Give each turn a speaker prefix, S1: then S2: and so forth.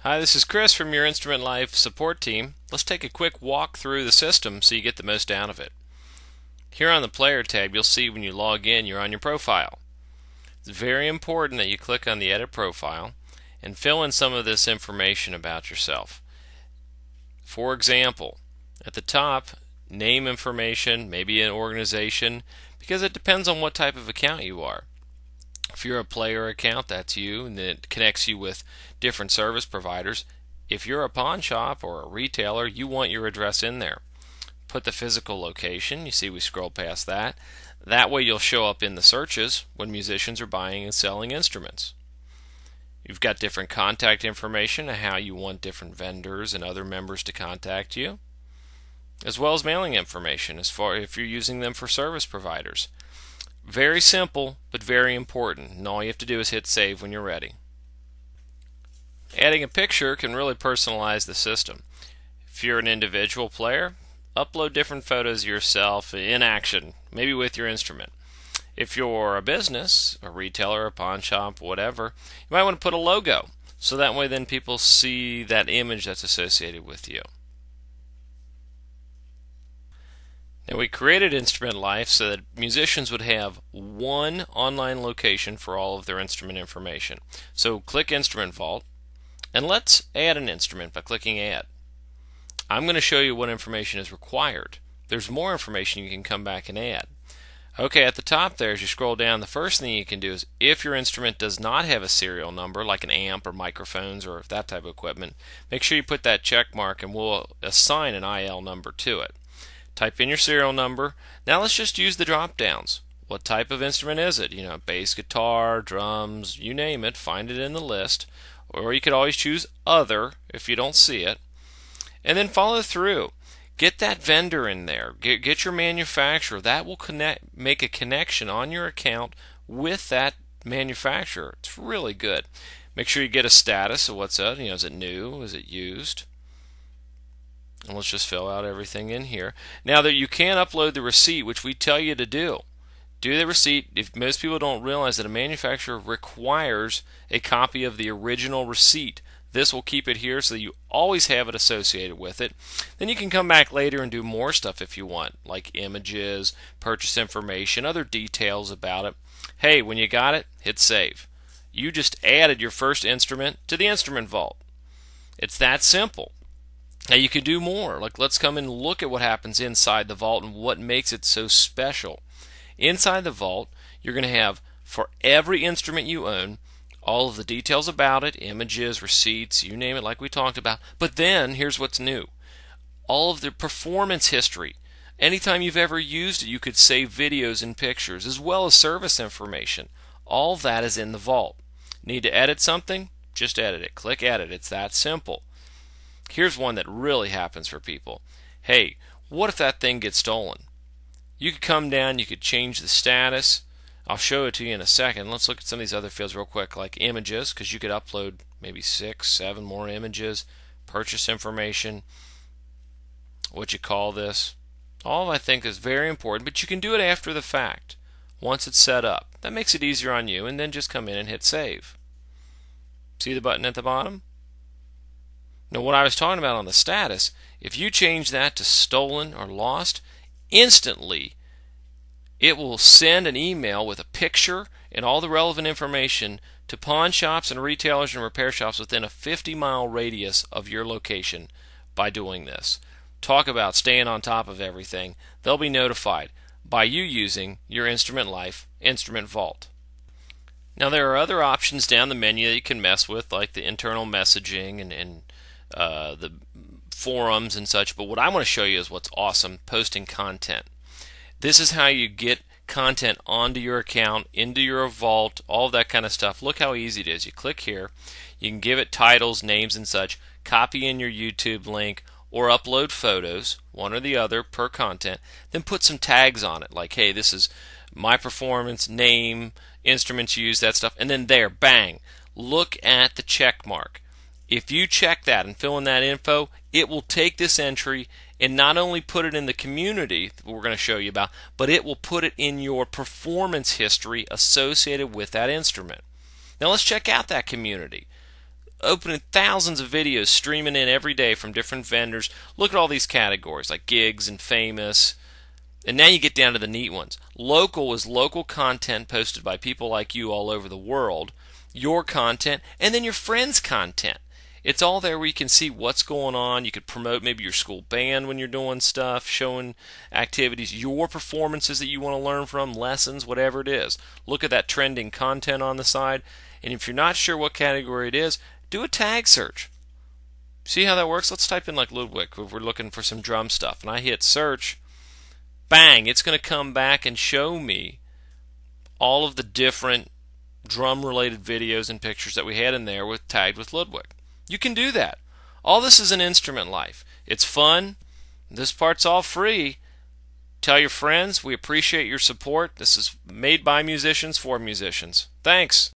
S1: Hi, this is Chris from your InstrumentLife support team. Let's take a quick walk through the system so you get the most out of it. Here on the Player tab, you'll see when you log in, you're on your profile. It's very important that you click on the Edit Profile and fill in some of this information about yourself. For example, at the top, name information, maybe an organization, because it depends on what type of account you are. If you're a player account, that's you, and it connects you with different service providers. If you're a pawn shop or a retailer, you want your address in there. Put the physical location. You see we scroll past that. That way you'll show up in the searches when musicians are buying and selling instruments. You've got different contact information and how you want different vendors and other members to contact you, as well as mailing information as far if you're using them for service providers. Very simple, but very important, and all you have to do is hit save when you're ready. Adding a picture can really personalize the system. If you're an individual player, upload different photos of yourself in action, maybe with your instrument. If you're a business, a retailer, a pawn shop, whatever, you might want to put a logo, so that way then people see that image that's associated with you. Now, we created InstrumentLife so that musicians would have one online location for all of their instrument information. So click Instrument Vault, and let's add an instrument by clicking Add. I'm going to show you what information is required. There's more information you can come back and add. Okay, at the top there, as you scroll down, the first thing you can do is, if your instrument does not have a serial number, like an amp or microphones or that type of equipment, make sure you put that check mark and we'll assign an IL number to it. Type in your serial number. Now let's just use the drop downs. What type of instrument is it? You know, bass guitar, drums, you name it, find it in the list. Or you could always choose other if you don't see it. And then follow through. Get that vendor in there. Get your manufacturer. That will make a connection on your account with that manufacturer. It's really good. Make sure you get a status of what's up. Is it new? Is it used? And let's just fill out everything in here. Now that you can upload the receipt, which we tell you to do. Do the receipt. If most people don't realize that a manufacturer requires a copy of the original receipt. This will keep it here so that you always have it associated with it. Then you can come back later and do more stuff if you want, like images, purchase information, other details about it. Hey, when you got it, hit save. You just added your first instrument to the instrument vault. It's that simple. Now you can do more. Like, let's come and look at what happens inside the vault and what makes it so special. Inside the vault, you're going to have, for every instrument you own, all of the details about it, images, receipts, you name it, like we talked about. But then, here's what's new. All of the performance history. Anytime you've ever used it, you could save videos and pictures, as well as service information. All of that is in the vault. Need to edit something? Just edit it. Click Edit. It's that simple. Here's one that really happens for people. Hey, what if that thing gets stolen? You could come down, you could change the status. I'll show it to you in a second. Let's look at some of these other fields real quick, like images, because you could upload maybe 6, 7 more images, purchase information, what you call this. All I think is very important, but you can do it after the fact, once it's set up. That makes it easier on you, and then just come in and hit save. See the button at the bottom? Now, what I was talking about on the status, if you change that to stolen or lost, instantly it will send an email with a picture and all the relevant information to pawn shops and retailers and repair shops within a 50-mile radius of your location by doing this. Talk about staying on top of everything. They'll be notified by you using your InstrumentLife Instrument Vault. Now, there are other options down the menu that you can mess with, like the internal messaging and the forums and such, but what I want to show you is what's awesome: posting content. This is how you get content onto your account, into your vault, all that kind of stuff. Look how easy it is. You click here, you can give it titles, names and such, copy in your YouTube link, or upload photos, one or the other per content, then put some tags on it, like, hey, this is my performance, name, instruments used, that stuff, and then there, bang, look at the check mark. If you check that and fill in that info, it will take this entry and not only put it in the community that we're going to show you about, but it will put it in your performance history associated with that instrument. Now let's check out that community. opening thousands of videos streaming in every day from different vendors. Look at all these categories like gigs and famous. And now you get down to the neat ones. Local is local content posted by people like you all over the world, your content, and then your friends' content. It's all there where you can see what's going on. You could promote maybe your school band when you're doing stuff, showing activities, your performances that you want to learn from, lessons, whatever it is. Look at that trending content on the side. And if you're not sure what category it is, do a tag search. See how that works? Let's type in like Ludwig if we're looking for some drum stuff. And I hit search. Bang, it's going to come back and show me all of the different drum-related videos and pictures that we had in there tagged with Ludwig. You can do that. All this is in InstrumentLife. It's fun. This part's all free. Tell your friends. We appreciate your support. This is made by musicians for musicians. Thanks.